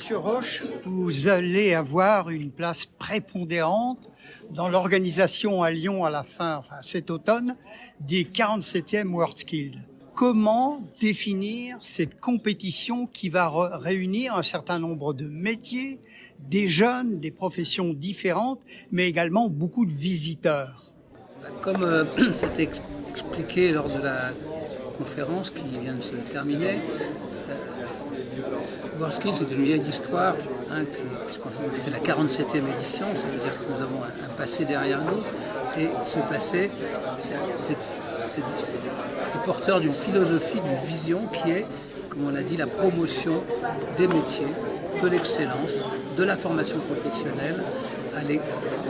Monsieur Roche, vous allez avoir une place prépondérante dans l'organisation à Lyon à la fin, cet automne, des 47e WorldSkills. Comment définir cette compétition qui va réunir un certain nombre de métiers, des jeunes, des professions différentes, mais également beaucoup de visiteurs? Comme c'était expliqué lors de la conférence qui vient de se terminer, WorldSkills, c'est une vieille histoire, puisqu'on c'était la 47e édition, ça veut dire que nous avons un passé derrière nous, et ce passé, c'est porteur d'une philosophie, d'une vision qui est, comme on l'a dit, la promotion des métiers, de l'excellence, de la formation professionnelle,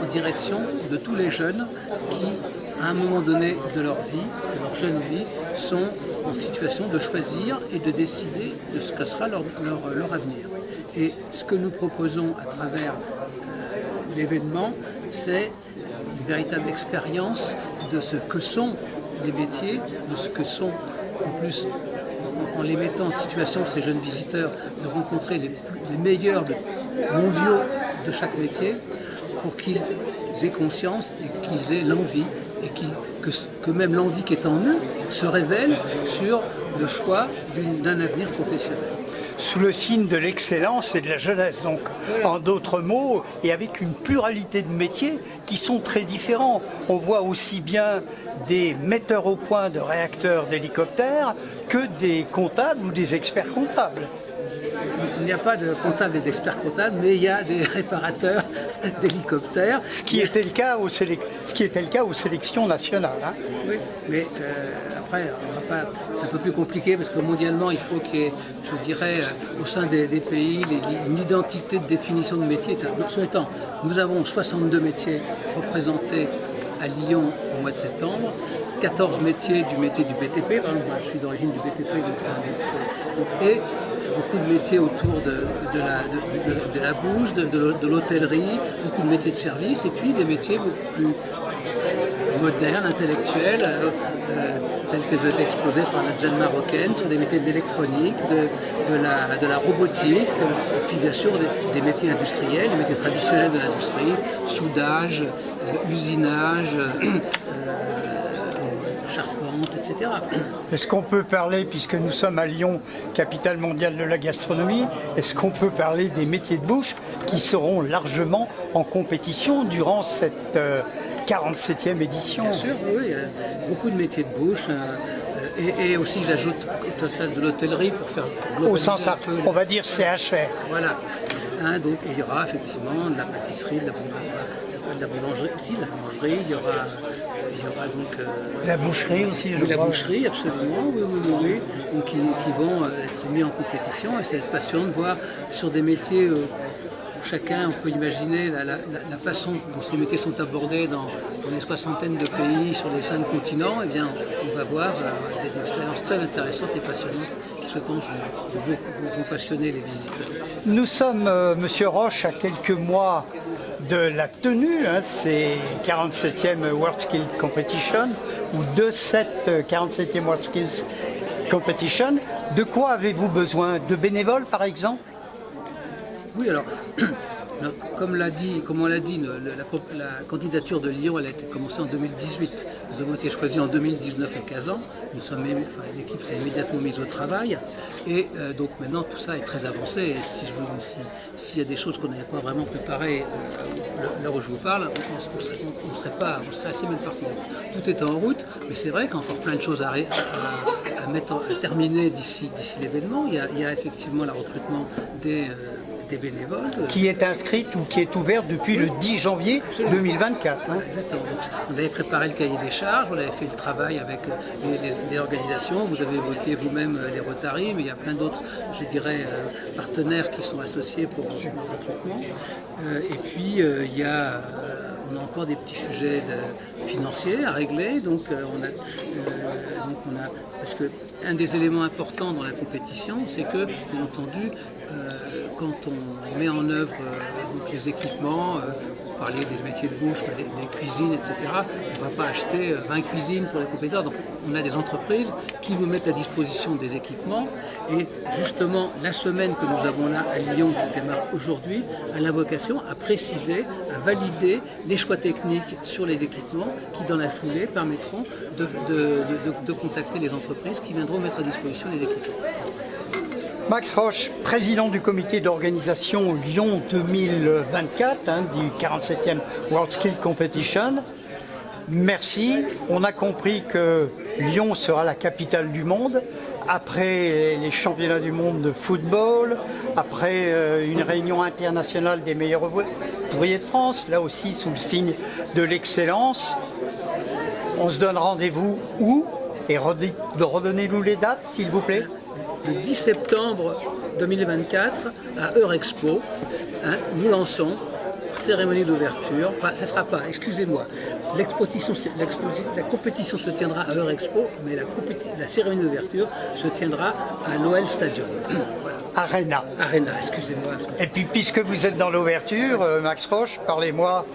en direction de tous les jeunes qui, à un moment donné de leur vie, de leur jeune vie, sont en situation de choisir et de décider de ce que sera leur avenir. Et ce que nous proposons à travers l'événement, c'est une véritable expérience de ce que sont les métiers, de ce que sont, en plus, en les mettant en situation, ces jeunes visiteurs, de rencontrer les meilleurs mondiaux de chaque métier, pour qu'ils aient conscience et qu'ils aient l'envie, et que même l'envie qui est en eux se révèle sur le choix d'un avenir professionnel. Sous le signe de l'excellence et de la jeunesse, donc en d'autres mots, et avec une pluralité de métiers qui sont très différents. On voit aussi bien des metteurs au point de réacteurs d'hélicoptères que des comptables ou des experts comptables. Il n'y a pas de comptables et d'experts comptables, mais il y a des réparateurs d'hélicoptères. Ce qui était le cas aux sélections nationales. Hein. Oui, mais après, c'est un peu plus compliqué parce que mondialement, il faut qu'il y ait, je dirais, au sein des pays, une identité de définition de métier. Nous avons 62 métiers représentés à Lyon au mois de septembre. 14 métiers du métier du BTP, par exemple, moi, je suis d'origine du BTP, donc c'est un métier. Et beaucoup de métiers autour de la bouche, de l'hôtellerie, beaucoup de métiers de service, et puis des métiers beaucoup plus modernes, intellectuels, tels qu'ils ont été exposés par la jeune marocaine, sur des métiers de l'électronique, de la robotique, et puis bien sûr des métiers industriels, des métiers traditionnels de l'industrie, soudage, usinage, charpente, etc. Est-ce qu'on peut parler, puisque nous sommes à Lyon, capitale mondiale de la gastronomie, est-ce qu'on peut parler des métiers de bouche qui seront largement en compétition durant cette 47e édition? Bien sûr, oui, il y a beaucoup de métiers de bouche. Et aussi, j'ajoute de l'hôtellerie pour faire au sens, on va dire CHR. Voilà. Donc, il y aura effectivement de la pâtisserie, de la boulangerie aussi, de la boulangerie, il y aura donc... la boucherie aussi, je crois. La boucherie, absolument, oui. Donc, qui vont être mis en compétition, et c'est passionnant de voir sur des métiers où chacun, on peut imaginer la façon dont ces métiers sont abordés dans les soixantaines de pays, sur les 5 continents, eh bien, on va voir des expériences très intéressantes et passionnantes qui, je pense, vont passionner les visiteurs. Nous sommes, Monsieur Roche, à quelques mois de la tenue de ces 47e WorldSkills Competition, ou de cette 47e WorldSkills Competition. De quoi avez-vous besoin? De bénévoles, par exemple? Oui, alors, comme on l'a dit, la candidature de Lyon, elle a été commencée en 2018. Nous avons été choisis en 2019 à Kazan. L'équipe s'est immédiatement mise au travail. Et donc maintenant, tout ça est très avancé. Et s'il y a des choses qu'on n'avait pas vraiment préparées l'heure où je vous parle, on serait assez mal parti. Tout est en route, mais c'est vrai qu'il y a encore plein de choses à terminer d'ici l'événement. Il y a effectivement le recrutement des bénévoles. Qui est inscrite ou qui est ouverte depuis le 10 janvier 2024. Hein. Exactement. Donc, on avait préparé le cahier des charges, on avait fait le travail avec les organisations, vous avez évoqué vous-même les Rotary, mais il y a plein d'autres, je dirais, partenaires qui sont associés pour le recrutement. Et puis, on a encore des petits sujets financiers à régler, donc parce que un des éléments importants dans la compétition, c'est que, bien entendu, quand on met en œuvre donc les équipements, on parlait des métiers de bouche, des cuisines, etc., on ne va pas acheter 20 cuisines pour les compétiteurs. Donc on a des entreprises qui nous mettent à disposition des équipements. Et justement, la semaine que nous avons là à Lyon, qui démarre aujourd'hui, a la vocation à préciser, à valider les choix techniques sur les équipements qui, dans la foulée, permettront de contacter les entreprises qui viendront mettre à disposition les équipements. Max Roche, président du comité d'organisation Lyon 2024, du 47e WorldSkills Competition. Merci. On a compris que Lyon sera la capitale du monde. Après les championnats du monde de football, après une réunion internationale des meilleurs ouvriers de France, là aussi sous le signe de l'excellence. On se donne rendez-vous où? Et redonnez-nous les dates, s'il vous plaît. Le 10 septembre 2024, à Eurexpo, nous lançons cérémonie d'ouverture. Enfin, ça ne sera pas, excusez-moi, la compétition se tiendra à Eurexpo, mais la cérémonie d'ouverture se tiendra à l'OL Stadium. Voilà. Arena, excusez-moi. Et puis, puisque vous êtes dans l'ouverture, Max Roche, parlez-moi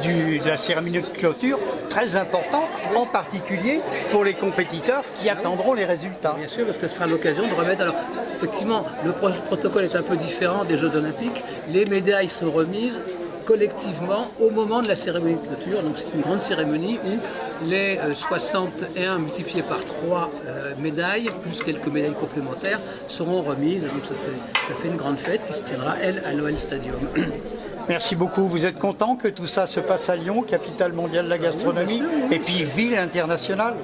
de la cérémonie de clôture, très importante, en particulier pour les compétiteurs qui attendront les résultats. Bien sûr, parce que ce sera l'occasion de remettre... Alors, effectivement, le protocole est un peu différent des Jeux Olympiques. Les médailles sont remises collectivement au moment de la cérémonie de clôture. Donc c'est une grande cérémonie où les 61 multipliés par 3 médailles, plus quelques médailles complémentaires, seront remises. Donc ça fait une grande fête qui se tiendra, elle, à l'OL Stadium. Merci beaucoup. Vous êtes content que tout ça se passe à Lyon, capitale mondiale de la gastronomie, oui, bien sûr, oui. Et puis ville internationale?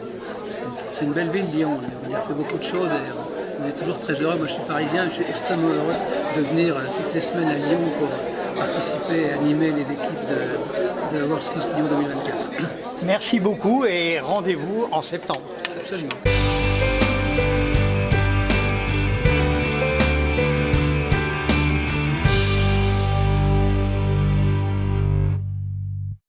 C'est une belle ville, Lyon. On y a fait beaucoup de choses et on est toujours très heureux. Moi, je suis parisien, je suis extrêmement heureux de venir toutes les semaines à Lyon pour participer et animer les équipes de WorldSkills Lyon 2024. Merci beaucoup et rendez-vous en septembre. Absolument.